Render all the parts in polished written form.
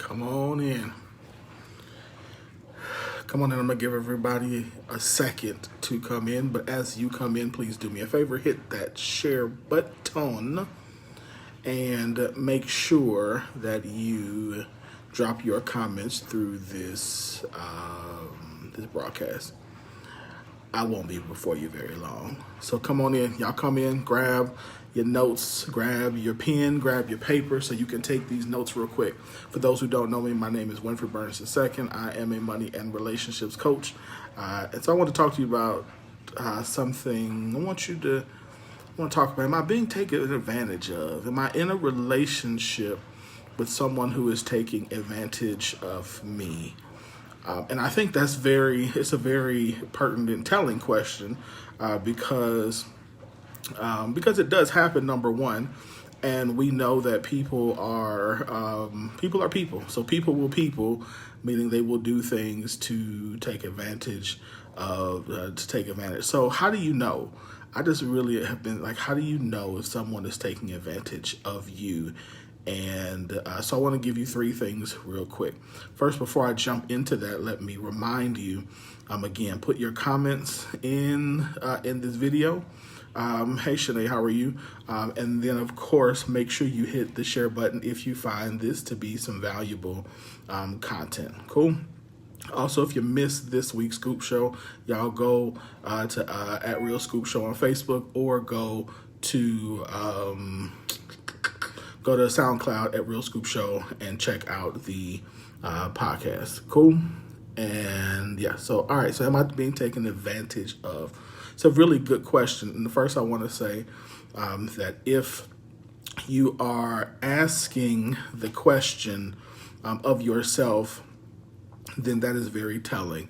Come on in. Come on in. I'm going to give everybody a second to come in. But as you come in, please do me a favor. Hit that share button and make sure that you drop your comments through this broadcast. I won't be before you very long. So come on in. Y'all come in, grab your notes, grab your pen, grab your paper so you can take these notes real quick. For those who don't know me, my name is Winfred Burns II. I am a money and relationships coach. And so I want to talk to you about something. I want to talk about, am I being taken advantage of? Am I in a relationship with someone who is taking advantage of me? And I think it's a very pertinent and telling question because it does happen, number one, and we know that people are people. So people will people, meaning they will do things to take advantage of, So how do you know? I just really have been like, how do you know if someone is taking advantage of you? And so I want to give you three things real quick. First, before I jump into that, let me remind you, again, put your comments in this video. Hey, Shanae, how are you? And then, of course, make sure you hit the share button if you find this to be some valuable content. Cool? Also, if you missed this week's Scoop Show, y'all go to at Real Scoop Show on Facebook or go to SoundCloud at Real Scoop Show and check out the podcast. Cool? And yeah, so all right, so am I being taken advantage of? It's a really good question. And first I want to say that if you are asking the question of yourself, then that is very telling.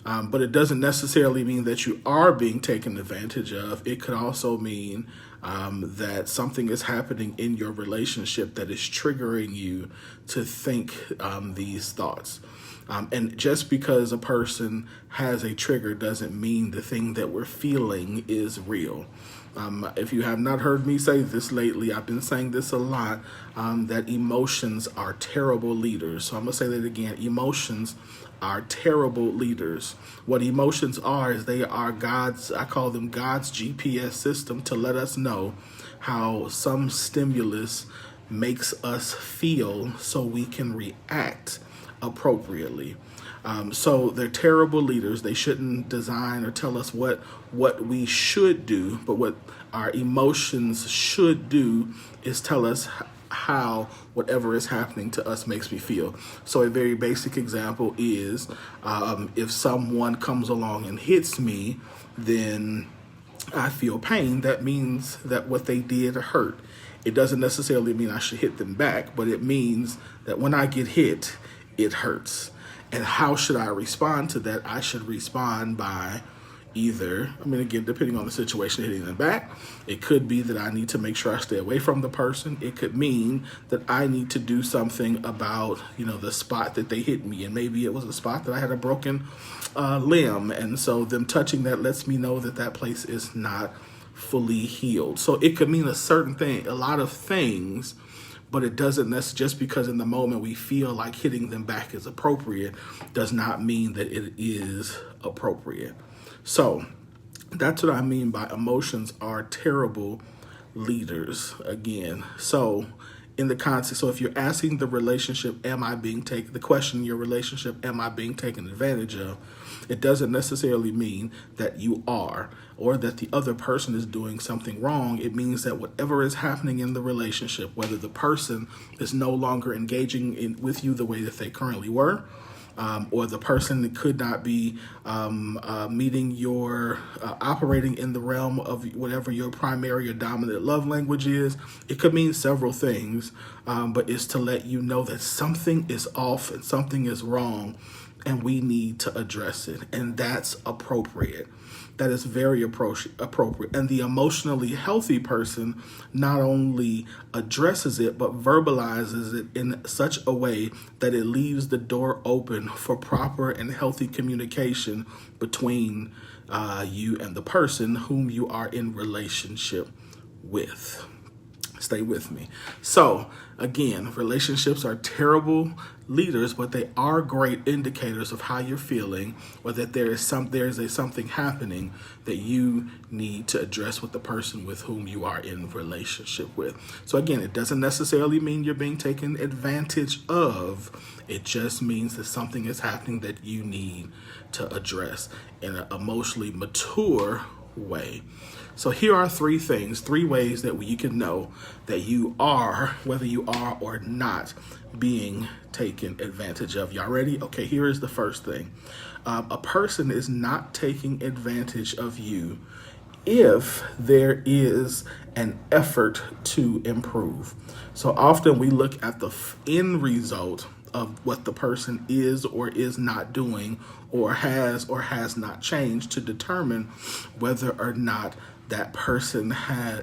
But it doesn't necessarily mean that you are being taken advantage of. It could also mean that something is happening in your relationship that is triggering you to think these thoughts. And just because a person has a trigger doesn't mean the thing that we're feeling is real. If you have not heard me say this lately, I've been saying this a lot, that emotions are terrible leaders. So I'm going to say that again. Emotions are terrible leaders. What emotions are is they are I call them God's GPS system to let us know how some stimulus makes us feel so we can react appropriately. So they're terrible leaders. They shouldn't design or tell us what we should do, but what our emotions should do is tell us how whatever is happening to us makes me feel. So a very basic example is if someone comes along and hits me, then I feel pain. That means that what they did hurt. It doesn't necessarily mean I should hit them back, but it means that when I get hit, it hurts. And how should I respond to that? I should respond by either, again, depending on the situation, hitting them back. It could be that I need to make sure I stay away from the person. It could mean that I need to do something about, the spot that they hit me. And maybe it was a spot that I had a broken limb. And so them touching that lets me know that that place is not fully healed. So it could mean a certain thing, a lot of things, but it doesn't necessarily, just because in the moment we feel like hitting them back is appropriate, does not mean that it is appropriate. So that's what I mean by emotions are terrible leaders again. So in the context, so if you're asking the relationship, am I being taken advantage of? It doesn't necessarily mean that you are, or that the other person is doing something wrong. It means that whatever is happening in the relationship, whether the person is no longer engaging with you the way that they currently were, or the person that could not be meeting your operating in the realm of whatever your primary or dominant love language is. It could mean several things, but it's to let you know that something is off and something is wrong, and we need to address it. And that's appropriate. That is very appropriate. And the emotionally healthy person not only addresses it, but verbalizes it in such a way that it leaves the door open for proper and healthy communication between you and the person whom you are in relationship with. Stay with me. So again, relationships are terrible leaders, but they are great indicators of how you're feeling, or that there's something happening that you need to address with the person with whom you are in relationship with. So again, it doesn't necessarily mean you're being taken advantage of. It just means that something is happening that you need to address in an emotionally mature way. So here are three ways that you can know that you are, whether you are or not, being taken advantage of. Y'all ready? Okay, here is the first thing. A person is not taking advantage of you if there is an effort to improve. So often we look at the end result of what the person is or is not doing, or has not changed, to determine whether or not that person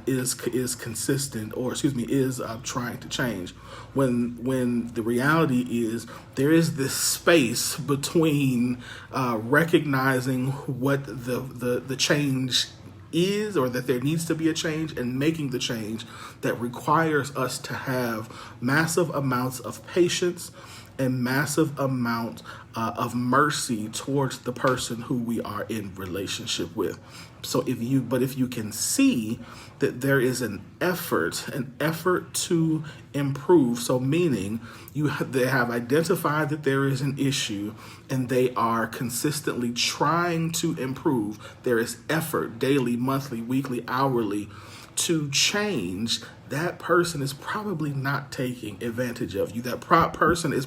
is consistent, or is trying to change. When the reality is there is this space between recognizing what the change is, or that there needs to be a change, and making the change, that requires us to have massive amounts of patience and massive amount of mercy towards the person who we are in relationship with. So if you can see that there is an effort to improve, so meaning they have identified that there is an issue and they are consistently trying to improve, there is effort daily, monthly, weekly, hourly to change, that person is probably not taking advantage of you. That person is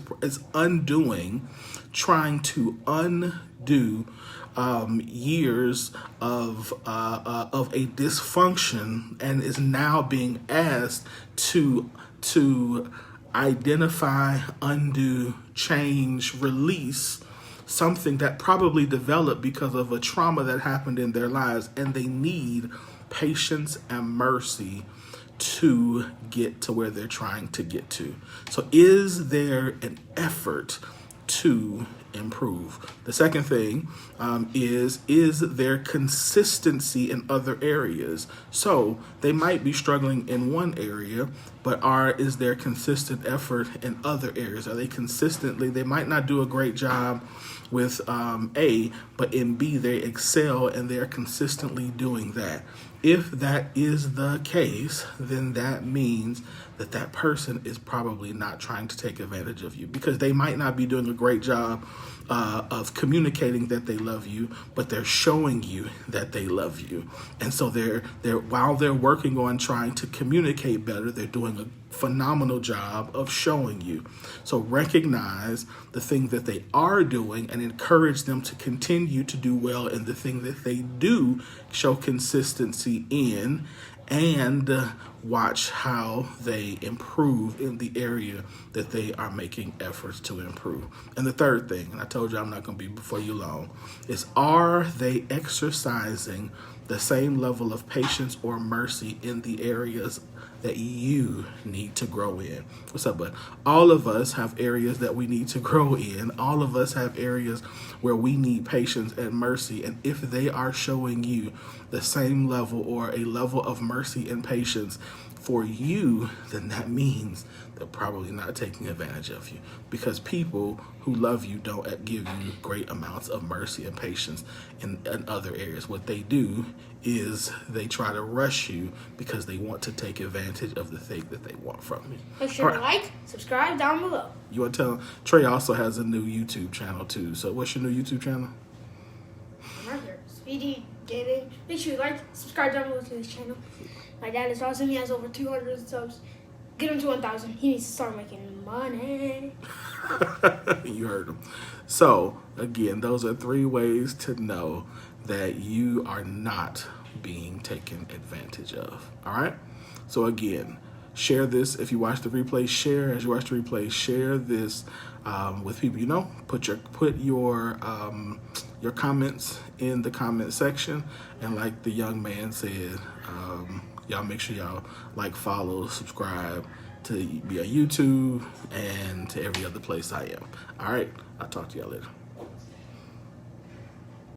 trying to undo years of a dysfunction, and is now being asked to identify, undo, change, release something that probably developed because of a trauma that happened in their lives, and they need patience and mercy to get to where they're trying to get to. So is there an effort to improve? The second thing is there consistency in other areas? So they might be struggling in one area, but is there consistent effort in other areas? Are they they might not do a great job with A, but in B they excel, and they're consistently doing that. If that is the case, then that means that person is probably not trying to take advantage of you, because they might not be doing a great job of communicating that they love you, but they're showing you that they love you. And so they're while they're working on trying to communicate better, they're doing a phenomenal job of showing you. So recognize the thing that they are doing and encourage them to continue to do well in the thing that they do show consistency in, and watch how they improve in the area that they are making efforts to improve. And the third thing, and I told you I'm not going to be before you long, is are they exercising the same level of patience or mercy in the areas that you need to grow in? What's up, bud? All of us have areas that we need to grow in. All of us have areas where we need patience and mercy. And if they are showing you the same level or a level of mercy and patience for you, then that means they're probably not taking advantage of you, because people who love you don't give you great amounts of mercy and patience in other areas. What they do is they try to rush you because they want to take advantage of the thing that they want from you. Make sure to like, subscribe down below. You want to tell Trey also has a new YouTube channel too. So what's your new YouTube channel? Right here, Speedy Gaming. Make sure you like, subscribe down below to this channel. My dad is awesome. He has over 200 subs. Get him to 1,000. He needs to start making money. You heard him. So, again, those are 3 ways to know that you are not being taken advantage of. All right? So, again, share this. If you watch the replay, share. As you watch the replay, share this with people you know. Put your comments in the comment section. And like the young man said, y'all make sure y'all like, follow, subscribe to be on YouTube and to every other place I am. All right, I'll talk to y'all later.